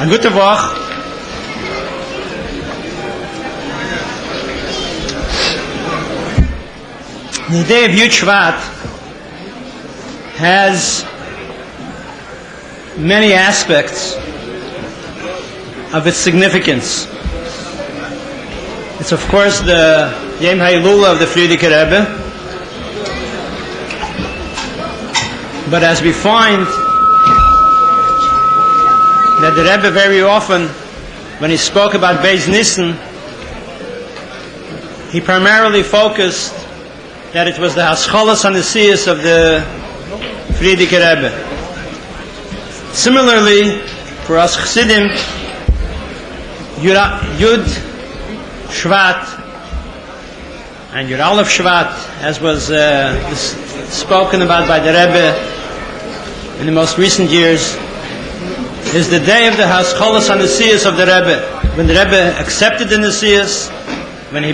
A gute Woche. The day of Shvat has many aspects of its significance. It's of course the Yom HaIlula of the Lubavitcher Rebbe, but as we find that the Rebbe very often, when he spoke about Beis Nissen, he primarily focused that it was the Hascholas Hanesius of the Lubavitcher Rebbe. Similarly, for us Chassidim, Yud Shvat and Yud Aleph Shvat, as was spoken about by the Rebbe in the most recent years, is the day of the Hascholas Hanesius of the Rebbe, when the Rebbe accepted the Nesius, when he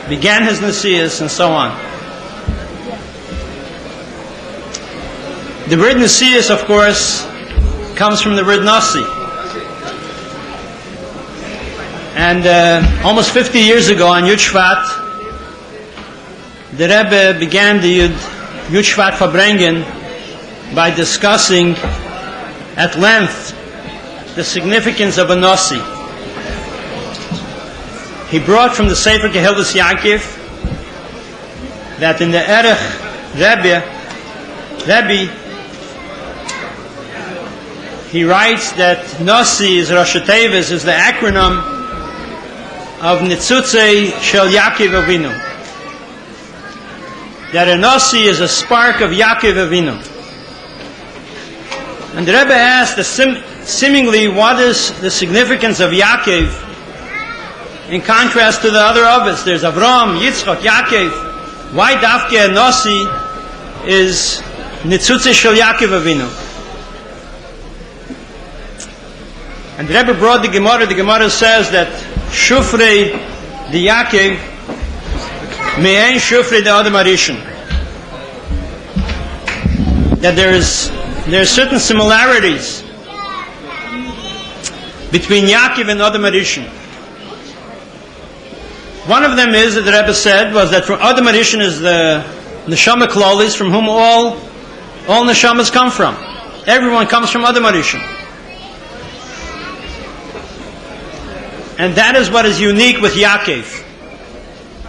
began his Nesius, and so on. The word Nesius, of course, comes from the word Nasi. And almost 50 years ago on Yud Shvat, the Rebbe began the Yud Shvat Verbringen by discussing at length the significance of a Nasi. He brought from the Sefer Kehillas Yaakov that in the Erech Rebbe, he writes that Nasi is Rosh Tevis, is the acronym of Nitzutze Shel Yaakov Avinu. That a Nasi is a spark of Yaakov Avinu. And the Rebbe asked seemingly what is the significance of Yaakov in contrast to the other Avos. There's Avram, Yitzchak, Yaakov. Why Dafke a Nasi is Nitzutze Shel Yaakov Avinu? And the Rebbe brought the Gemara. The Gemara says that Shufrei the Yaakov Me'en Shufrei the Adam Arishan. That there are certain similarities between Yaakov and Adam Arishan. One of them is that the Rebbe said was that from Adam Arishan is the Neshama Klolis, from whom all Neshamas come from. Everyone comes from Adam Arishan. And that is what is unique with Yaakov.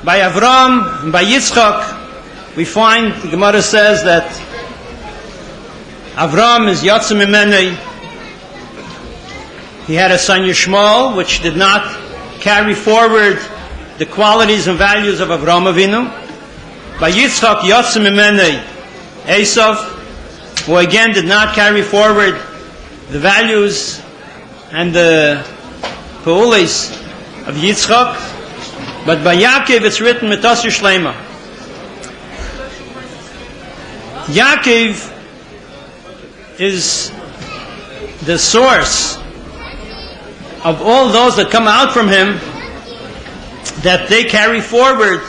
By Avram and by Yitzchak, we find, the Gemara says that Avram is Yotzim Imenei. He had a son Yishmael, which did not carry forward the qualities and values of Avram Avinu. By Yitzchak, Yotzim Imenei Esav, who again did not carry forward the values and the Peulis of Yitzchak, but by Yaakov it's written Mitas Yishlema. Yaakov is the source of all those that come out from him, that they carry forward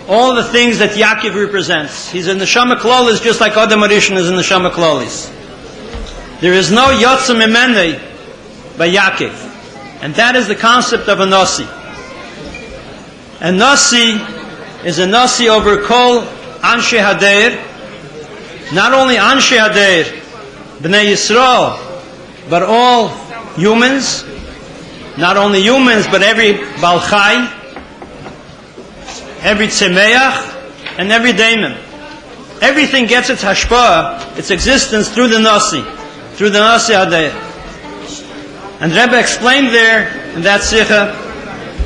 all the things that Yaakov represents. He's in the Neshama Klolis just like Adam Arishan is in the Neshama Klolis. There is no Yotzim Imenei by Yaakov. And that is the concept of a Nasi. A Nasi is a Nasi over Kol Anshe Hadeir, not only Anshe Hadeir, Bnei Yisrael, but all humans, not only humans, but every Baal Chai, every Tzemeach, and every Daimon. Everything gets its hashpah, its existence, through the Nasi Hadeir. And Rebbe explained there in that Sikha,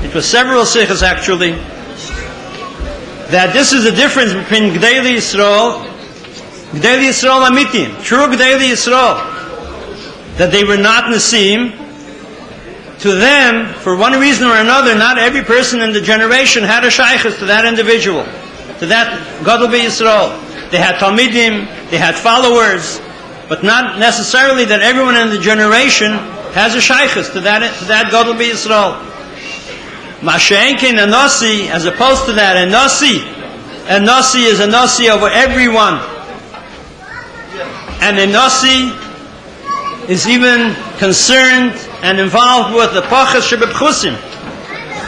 it was several Sikhas actually, that this is the difference between Gdei Yisrael Amitim, true Gdei Yisrael, that they were not Nesim. To them, for one reason or another, not every person in the generation had a shaykhus to that individual, to that Gadol Yisrael. They had Talmidim, they had followers, but not necessarily that everyone in the generation has a shaykhus to that Gadol Yisrael. Masha'enkin a Nasi, as opposed to that, a Nasi is a Nasi over everyone. And a Nasi is even concerned and involved with the pachas shebepchusim.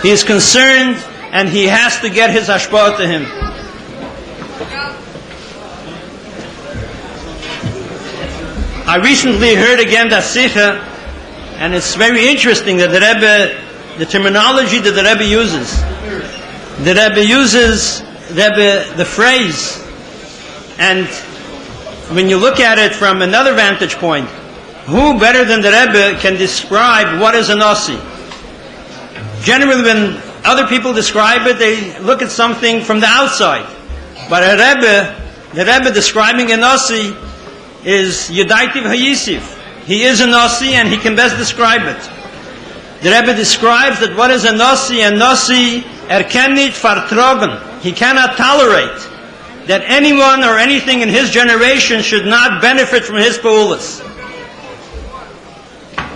He is concerned and he has to get his hashpah to him. I recently heard again that Sikha, and it's very interesting that the Rebbe, the terminology that the Rebbe uses. The Rebbe uses the phrase, and when you look at it from another vantage point, who better than the Rebbe can describe what is a Nasi? Generally, when other people describe it, they look at something from the outside. But the Rebbe describing a Nasi is Yedaitiv Hayisiv. He is a Nasi and he can best describe it. The Rebbe describes that what is a Nasi erkenit fartrogen. He cannot tolerate that anyone or anything in his generation should not benefit from his pa'ulas.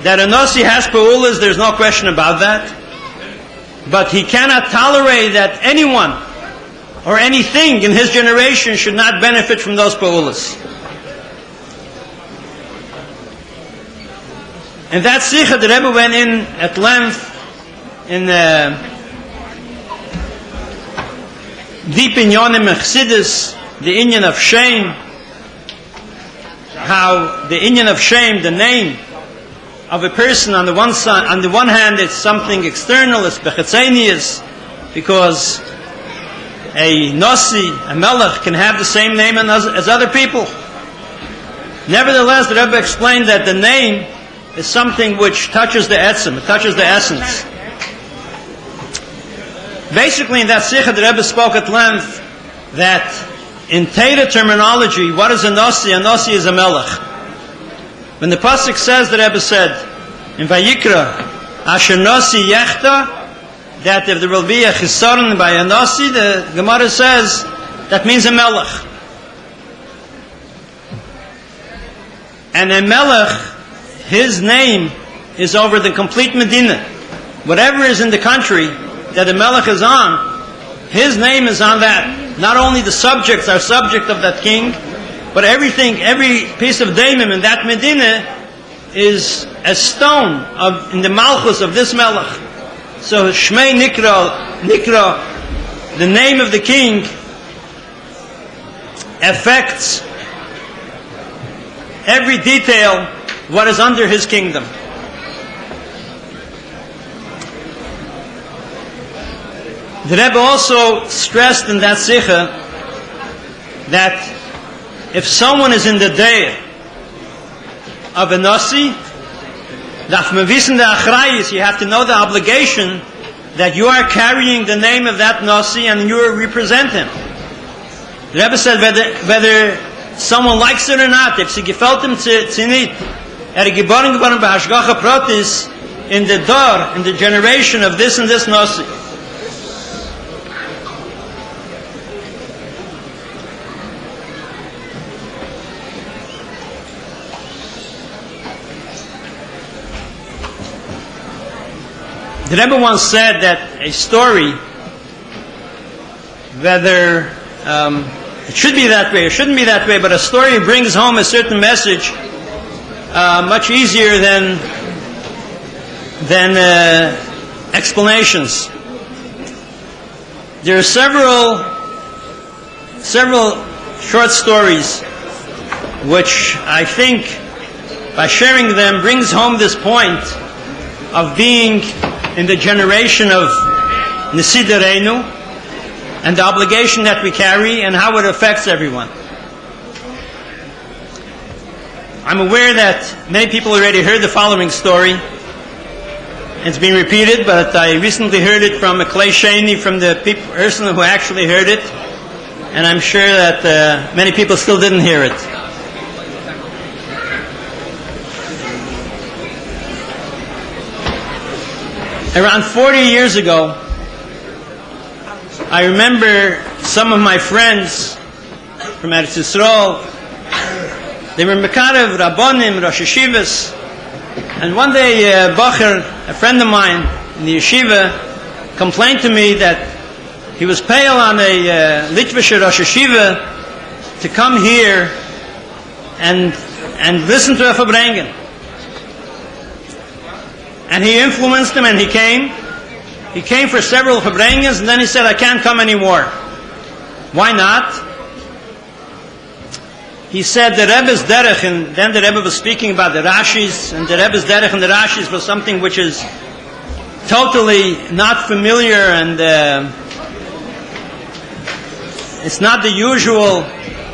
That a Nasi has pa'ulas, there's no question about that. But he cannot tolerate that anyone or anything in his generation should not benefit from those pa'ulas. And that Sikha, the Rebbe went in at length in deep in Yonim Chassidus, the Inyan of shame, how the Inyan of shame, the name of a person on the one side, on the one hand, it's something external, it's bechetzenius, because a Nasi, a Melech, can have the same name as other people. Nevertheless, the Rebbe explained that the name is something which touches the etzem, it touches the essence. Basically, in that Sikha, the Rebbe spoke at length that in Torah terminology, what is a Nasi? A Nasi is a Melech. When the Pasuk says, the Rebbe said, in Vayikra, Asher Nasi Yechta, that if there will be a chisaron by a Nasi, the Gemara says, that means a Melech. And a Melech, his name is over the complete Medina. Whatever is in the country that the Melech is on, his name is on that. Not only the subjects are subject of that king, but everything, every piece of daimim in that Medina is a stone in the Malchus of this Melech. So Shmei Nikra, the name of the king, affects every detail what is under his kingdom. The Rebbe also stressed in that Sikha that if someone is in the day of a Nasi, you have to know the obligation that you are carrying the name of that Nasi and you represent him. The Rebbe said whether someone likes it or not, if sie gefällt ihm nicht, geboren geworden bei Hashgacha Pratis in the Dor, in the generation of this and this Nasi. The Rebbe once said that a story, whether it should be that way or shouldn't be that way, but a story brings home a certain message much easier than explanations. There are several short stories which I think by sharing them brings home this point of being in the generation of Nesiderenu and the obligation that we carry and how it affects everyone. I'm aware that many people already heard the following story. It's been repeated, but I recently heard it from a Klei Sheni, from the person who actually heard it, and I'm sure that many people still didn't hear it. Around 40 years ago, I remember some of my friends from Eretz Yisrael. They were Mekarev, Rabbonim, Rosh Yeshivas, and one day Bacher, a friend of mine in the yeshiva, complained to me that he was pale on a Lubavitcher Rosh Yeshiva to come here and listen to a Fabrengen. And he influenced him, and he came. He came for several Fabrengens, and then he said, I can't come anymore. Why not? He said the Rebbe's derech, and then the Rebbe was speaking about the Rashis, and the Rebbe's derech and the Rashis was something which is totally not familiar, and it's not the usual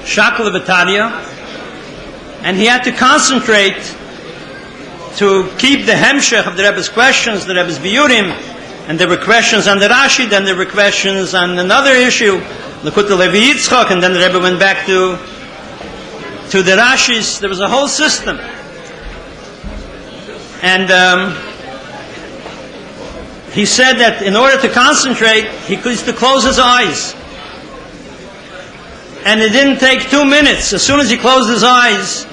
shakla b'tarya, and he had to concentrate to keep the hemshech of the Rebbe's questions, the Rebbe's biyurim, and there were questions on the Rashi, then there were questions on another issue, L'Kutei Levi Yitzchak, and then the Rebbe went back to the Rashis. There was a whole system. And he said that in order to concentrate, he used to close his eyes. And it didn't take 2 minutes. As soon as he closed his eyes,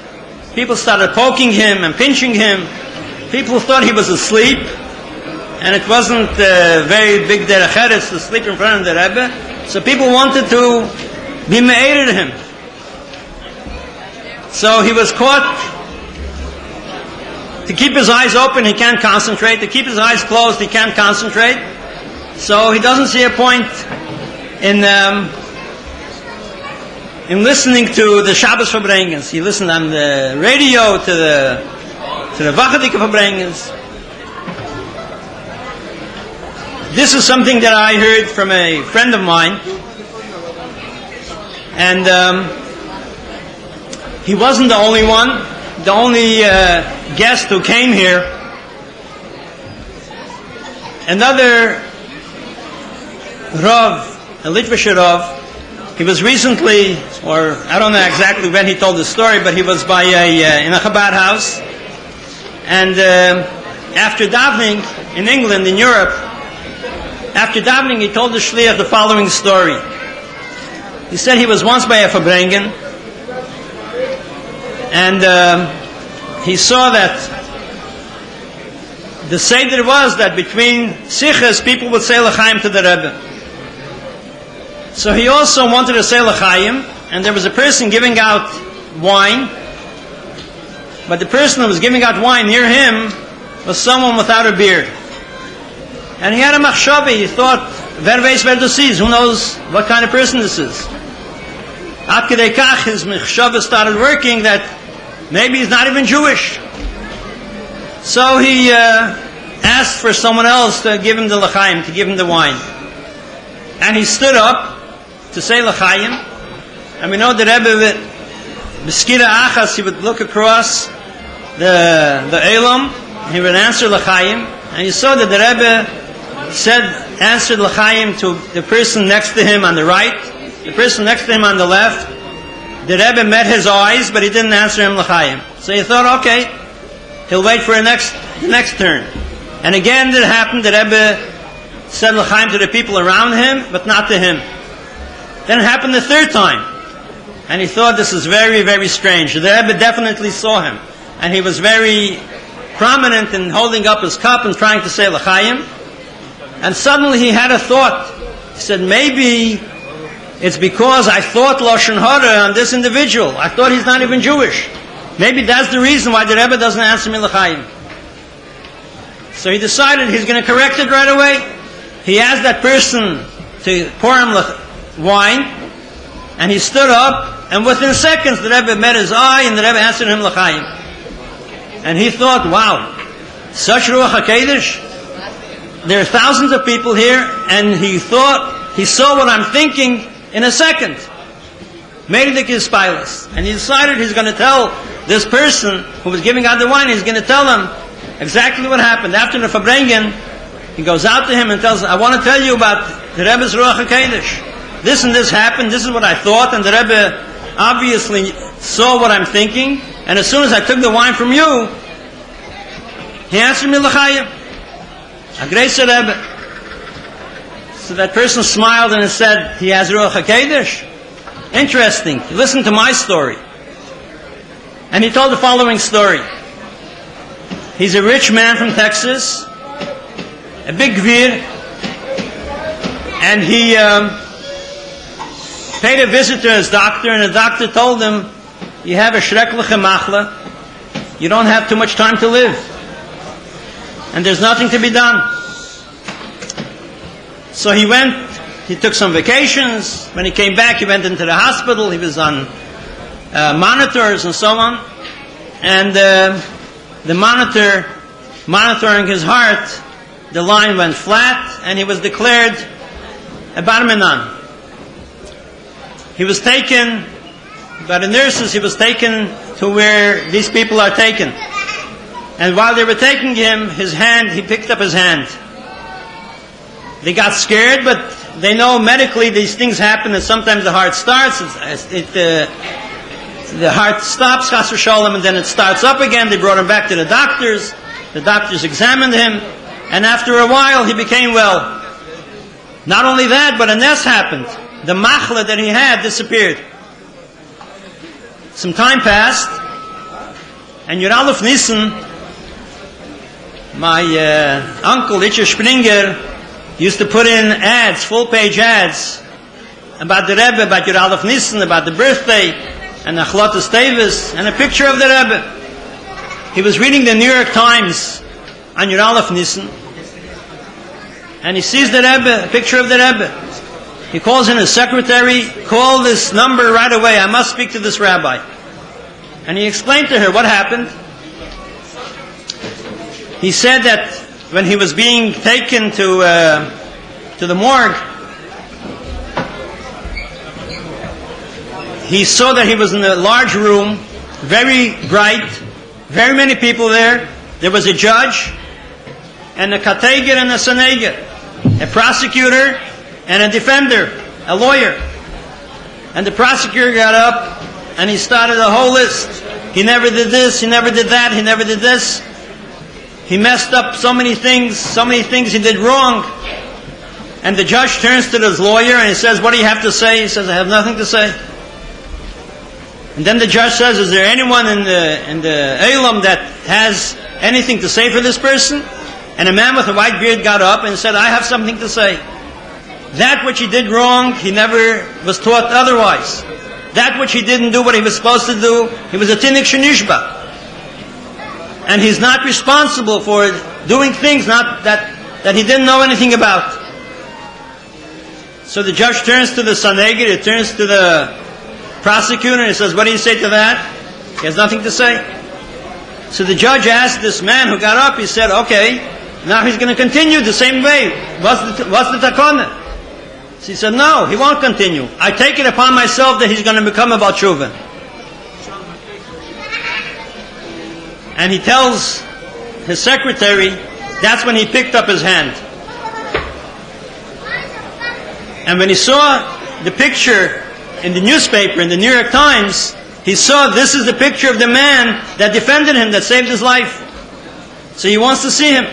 people started poking him and pinching him. People thought he was asleep. And it wasn't very big derech eretz to sleep in front of the Rebbe. So people wanted to be me'ered to him. So he was caught. To keep his eyes open, he can't concentrate. To keep his eyes closed, he can't concentrate. So he doesn't see a point in listening to the Shabbos Fabrengens. He listened on the radio to the Vachadika Fabrengens. This is something that I heard from a friend of mine, and he wasn't the only one, the only guest who came here. Another Rav, a Lubavitcher Rebbe, he was recently, or I don't know exactly when he told the story, but he was by in a Chabad house, and after davening in England, in Europe, after davening, he told the shliach the following story. He said he was once by a Fabrengen, and he saw that the seder was that between sichas, people would say l'chaim to the Rebbe. So he also wanted to say l'chaim, and there was a person giving out wine, but the person who was giving out wine near him was someone without a beard. And he had a machshavi. He thought, wer weiß wer das ist? Who knows what kind of person this is? Ad kedei kach, his machshavi started working that maybe he's not even Jewish. So he asked for someone else to give him the l'chaim, to give him the wine. And he stood up to say l'chaim. And we know the Rebbe, b'skira achas, he would look across the elam, he would answer l'chaim. And you saw that the Rebbe answered l'chaim to the person next to him on the right, the person next to him on the left. The Rebbe met his eyes, but he didn't answer him l'chaim. So he thought, okay, he'll wait for the next turn. And again it happened, the Rebbe said l'chaim to the people around him, but not to him. Then it happened the third time. And he thought, this is very, very strange. The Rebbe definitely saw him. And he was very prominent in holding up his cup and trying to say l'chaim. And suddenly he had a thought. He said, maybe it's because I thought Lashon Hara on this individual. I thought he's not even Jewish. Maybe that's the reason why the Rebbe doesn't answer me l'chaim. So he decided he's going to correct it right away. He asked that person to pour him wine, and he stood up, and within seconds the Rebbe met his eye, and the Rebbe answered him l'chaim. And he thought, wow, such Ruach HaKodesh? There are thousands of people here, and he thought, he saw what I'm thinking in a second. Meridik is spilus. And he decided he's going to tell this person who was giving out the wine, he's going to tell him exactly what happened. After the Fabrengen, he goes out to him and tells him, I want to tell you about the Rebbe's Ruach HaKodesh. This and this happened, this is what I thought, and the Rebbe obviously saw what I'm thinking, and as soon as I took the wine from you, he answered me l'chaim. A great Rebbe. So that person smiled and said, he has Ruach HaKodesh? Interesting. Listen to my story. And he told the following story. He's a rich man from Texas, a big gvir, and he paid a visit to his doctor, and the doctor told him, you have a shrekliche machla, you don't have too much time to live. and there's nothing to be done. So he took some vacations. When he came back, he went into the hospital. He was on monitors and so on. And the monitoring his heart, the line went flat, and he was declared a bar minan. He was taken by the nurses. He was taken to where these people are taken. And while they were taking him, he picked up his hand. They got scared, but they know medically these things happen, and sometimes the heart starts, the heart stops, chas v'sholem, and then it starts up again. They brought him back to the doctors. The doctors examined him, and after a while he became well. Not only that, but a ness happened. The machla that he had disappeared. Some time passed, and Yud Aleph Nissen, my uncle Richard Springer, used to put in ads, full-page ads, about the Rebbe, about Yud Aleph Nissen, about the birthday, and the Achlotas Tevis, and a picture of the Rebbe. He was reading the New York Times on Yud Aleph Nissen, and he sees the Rebbe, a picture of the Rebbe. He calls in his secretary, call this number right away, I must speak to this rabbi. And he explained to her what happened. He said that when he was being taken to the morgue, he saw that he was in a large room, very bright, very many people there. There was a judge, and a kateger and a saneger, a prosecutor and a defender, a lawyer. And the prosecutor got up and he started a whole list. He never did this, he never did that, he never did this. He messed up so many things he did wrong. And the judge turns to his lawyer and he says, what do you have to say? He says, I have nothing to say. And then the judge says, is there anyone in the Elam that has anything to say for this person? And a man with a white beard got up and said, I have something to say. That which he did wrong, he never was taught otherwise. That which he didn't do what he was supposed to do, he was a tinik shenishba. And he's not responsible for doing things that he didn't know anything about. So the judge turns to the saneger, he turns to the prosecutor, and he says, what do you say to that? He has nothing to say. So the judge asked this man who got up, he said, okay, now he's going to continue the same way. What's the takana? So he said, no, he won't continue. I take it upon myself that he's going to become a Baal Tshuva. And he tells his secretary, that's when he picked up his hand. And when he saw the picture in the newspaper, in the New York Times, he saw this is the picture of the man that defended him, that saved his life. So he wants to see him.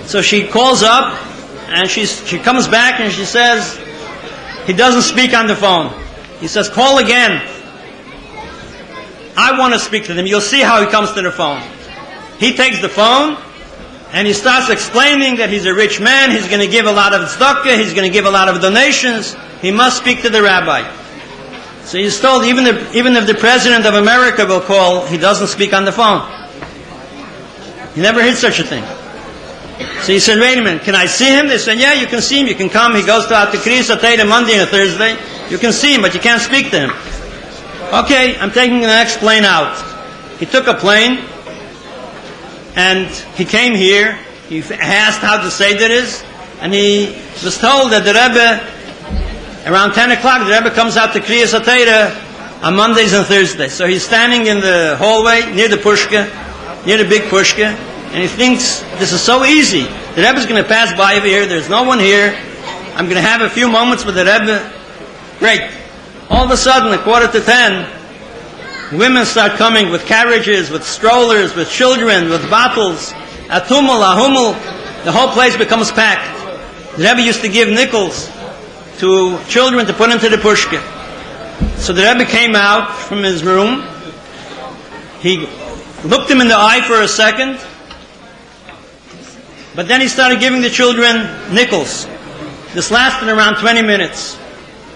So she calls up, and she comes back and she says, he doesn't speak on the phone. He says, call again. I want to speak to them. You'll see how he comes to the phone. He takes the phone, and he starts explaining that he's a rich man, he's going to give a lot of tzedakah, he's going to give a lot of donations, he must speak to the rabbi. So he's told, even if the President of America will call, he doesn't speak on the phone. He never heard such a thing. So he said, wait a minute, can I see him? They said, yeah, you can see him, you can come. He goes to Krias Atayda Monday and a Thursday. You can see him, but you can't speak to him. Okay, I'm taking the next plane out. He took a plane, and he came here. He asked how the Seder is, and he was told that the Rebbe, around 10 o'clock, the Rebbe comes out to Krias Atayda on Mondays and Thursdays. So he's standing in the hallway near the Pushka, near the big Pushka, and he thinks, this is so easy. The Rebbe's going to pass by over here. There's no one here. I'm going to have a few moments with the Rebbe. Great. All of a sudden, 9:45, women start coming with carriages, with strollers, with children, with bottles. Atumul, ahumul. The whole place becomes packed. The Rebbe used to give nickels to children to put into the pushka. So the Rebbe came out from his room. He looked him in the eye for a second. But then he started giving the children nickels. This lasted around 20 minutes.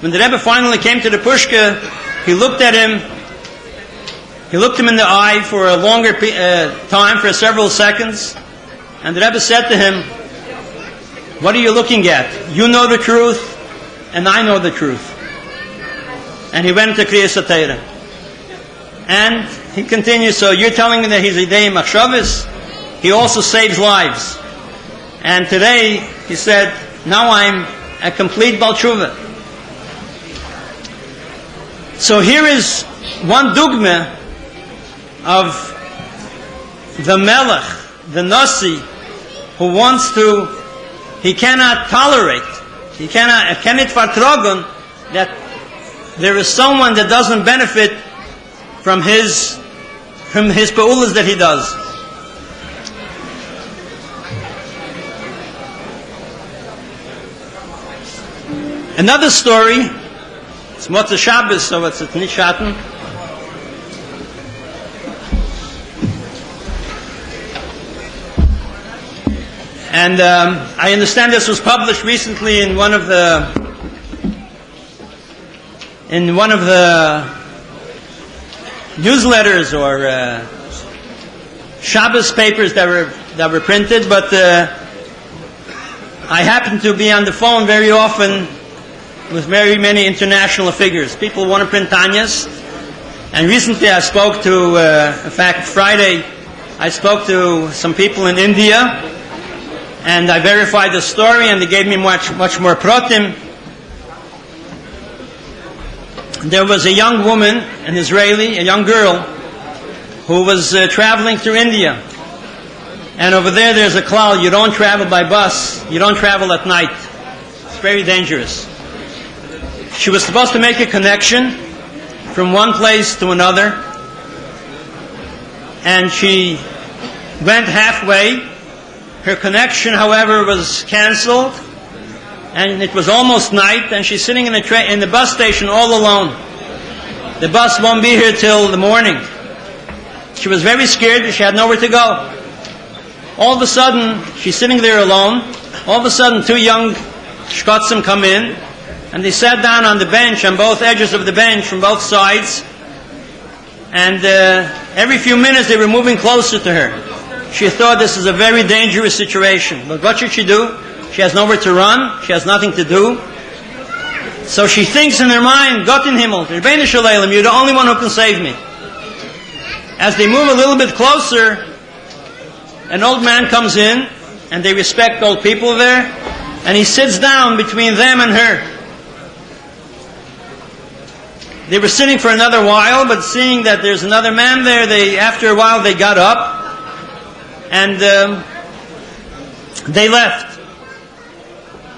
When the Rebbe finally came to the pushka, he looked at him. He looked him in the eye for a longer time, for several seconds. And the Rebbe said to him, what are you looking at? You know the truth, and I know the truth. And he went to Kriyas HaTorah. And he continues, so you're telling me that he's Idei Machshavos? He also saves lives. And today, he said, now I'm a complete Bal Tshuva. So here is one dogma of the Melech, the Nasi, who wants to, he cannot tolerate, he cannot vertragen that there is someone that doesn't benefit from his peulas that he does. Another story, it's Motzei Shabbos, so it's nicht Schatten. And I understand this was published recently in one of the newsletters or Shabbos papers that were printed. But I happen to be on the phone very often with very many international figures. People want to print Tanyas. And recently I spoke to, in fact, Friday, I spoke to some people in India, and I verified the story, and they gave me much more pratim. There was a young woman, an Israeli, a young girl, who was traveling through India. And over there's a klal, you don't travel by bus, you don't travel at night. It's very dangerous. She was supposed to make a connection from one place to another, and she went halfway. Her connection, however, was cancelled, and it was almost night, and she's sitting in the bus station all alone. The bus won't be here till the morning. She was very scared, but she had nowhere to go. All of a sudden, she's sitting there alone. All of a sudden, two young shkotzim come in, and they sat down on the bench, on both edges of the bench, from both sides. And every few minutes, they were moving closer to her. She thought this is a very dangerous situation. But what should she do? She has nowhere to run. She has nothing to do. So she thinks in her mind, Gott in Himmel, Rebbeinu Shalom, you're the only one who can save me. As they move a little bit closer, an old man comes in, and they respect old people there, and he sits down between them and her. They were sitting for another while, but seeing that there's another man there, after a while they got up, and they left.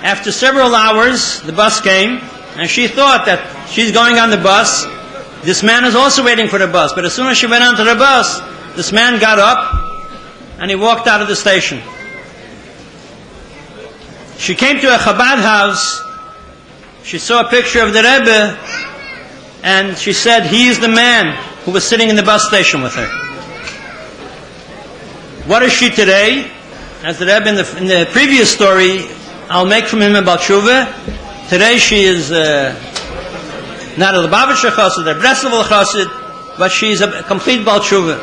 After several hours, the bus came, and she thought that she's going on the bus. This man is also waiting for the bus. But as soon as she went onto the bus, this man got up, and he walked out of the station. She came to a Chabad house. She saw a picture of the Rebbe, and she said, he is the man who was sitting in the bus station with her. What is she today? As the Rebbe in the previous story, I'll make from him a Bal Tshuva. Today she is not a Lubavitcher Chassid, a Breslov Chassid, but she's a complete Bal Tshuva.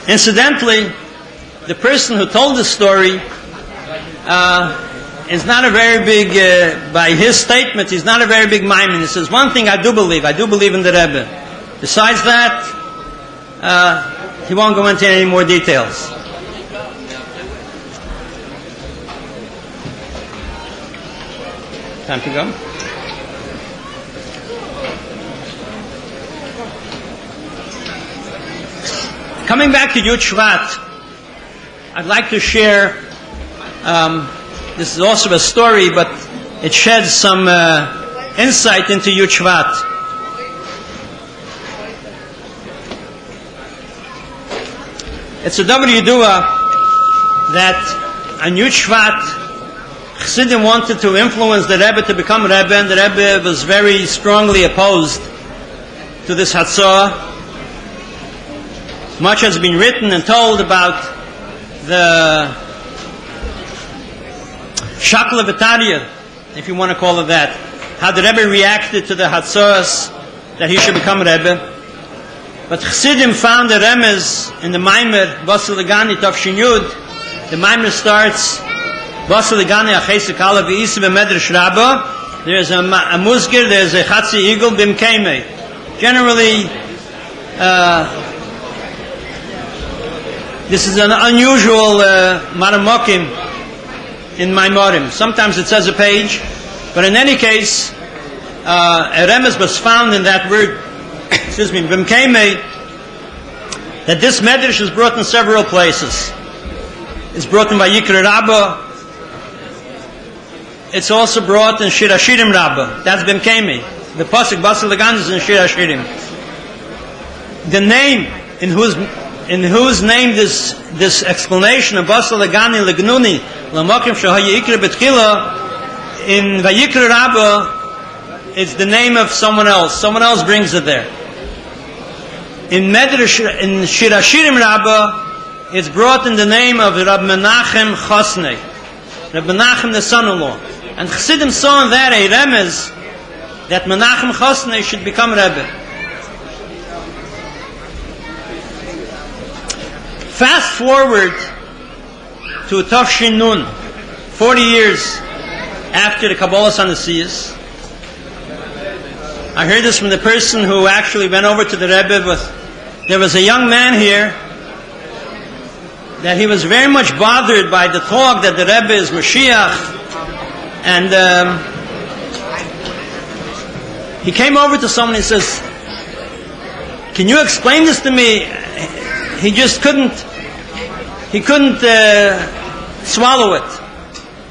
Incidentally, the person who told this story is not a very big, by his statement, he's not a very big maimin. He says, one thing I do believe in the Rebbe. Besides that, he won't go into any more details. Time to go? Coming back to Yud Shvat, I'd like to share, this is also a story, but it sheds some insight into Yud Shvat. It's a double Yidua that on Yud Shvat, Chassidim wanted to influence the Rebbe to become Rebbe, and the Rebbe was very strongly opposed to this Hatzah. Much has been written and told about the Shakla V'Tarya, if you want to call it that, how the Rebbe reacted to the Hatzahs that he should become Rebbe. But Chassidim found a remez in the Maimer, Basel Legani Tafshin Yud. The Maimer starts, Basel Legani Achesek Alav Yisi B'Medrash Rabbah. There's a Musgir, there's a Chatzi Eagle Bimkeimei. Generally, this is an unusual Maramokim in Maimorim. Sometimes it says a page, but in any case, a remez was found in that word, excuse me, Bimkeimei, that this medrash is brought in several places. It's brought in Vayikra Rabbah. It's also brought in Shir Hashirim Rabbah. That's Bimkeimei. The pasuk Basel Legan is in Shir Hashirim. The name in whose name this explanation of Basel Legani Legnuni Lamokim Shahaya Ikra Betchila in Vayikra Rabbah, it's the name of someone else. Someone else brings it there. In Medrash, in Shir Hashirim Rabbah, it's brought in the name of Rabbi Menachem Chosnei, Rabbi Menachem the son-in-law. And Chassidim saw in that a remez that Menachem Chosnei should become Rebbe. Fast forward to Tafshin Nun, 40 years after the Kabbalah Sanasiyas. I heard this from the person who actually went over to the Rebbe. There was a young man here that he was very much bothered by the talk that the Rebbe is Mashiach, and he came over to someone and says, "Can you explain this to me?" He just couldn't swallow it.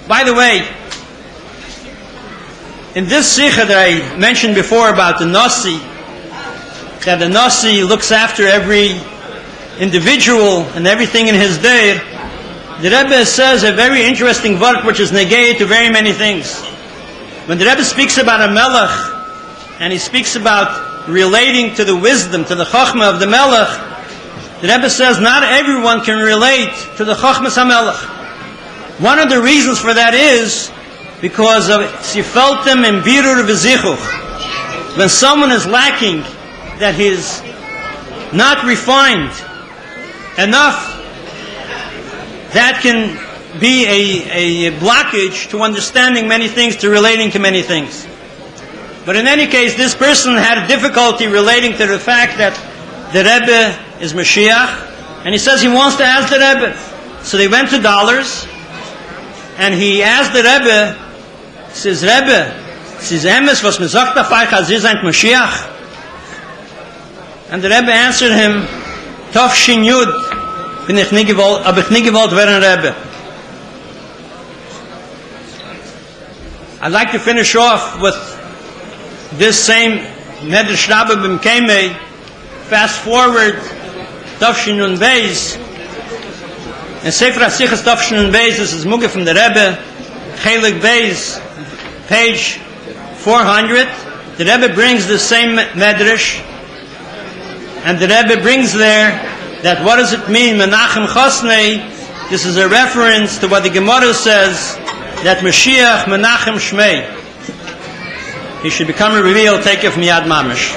By the way, in this sikha that I mentioned before about the Nasi, that the Nasi looks after every individual and everything in his day, the Rebbe says a very interesting word which is negayed to very many things. When the Rebbe speaks about a melech, and he speaks about relating to the wisdom, to the chachma of the melech, the Rebbe says not everyone can relate to the chachmas hamelech. One of the reasons for that is because of sifeltem and birur v'zichuch. When someone is lacking, that he is not refined enough, that can be a blockage to understanding many things, to relating to many things. But in any case, this person had a difficulty relating to the fact that the Rebbe is Mashiach, and he says he wants to ask the Rebbe. So they went to dollars, and he asked the Rebbe, he says, "Rebbe, says emes was me sagt auf euch, als ihr seid Mashiach?" And the Rebbe answered him, "Tafshin Yud, hab ich nie gewollt werden Rebbe." I'd like to finish off with this same Medrash Rabbah B'Mkeimei. Fast forward, Tafshin Nun Beis. In Sefer HaSichas Tafshin Nun Beis, this is Muge from the Rebbe, Chelik Beis, page 400. The Rebbe brings the same Medrash, and the Rebbe brings there that what does it mean, Menachem Chosnei? This is a reference to what the Gemara says, that Mashiach Menachem Shmei. He should become a reveal, take it from Yad Mamish.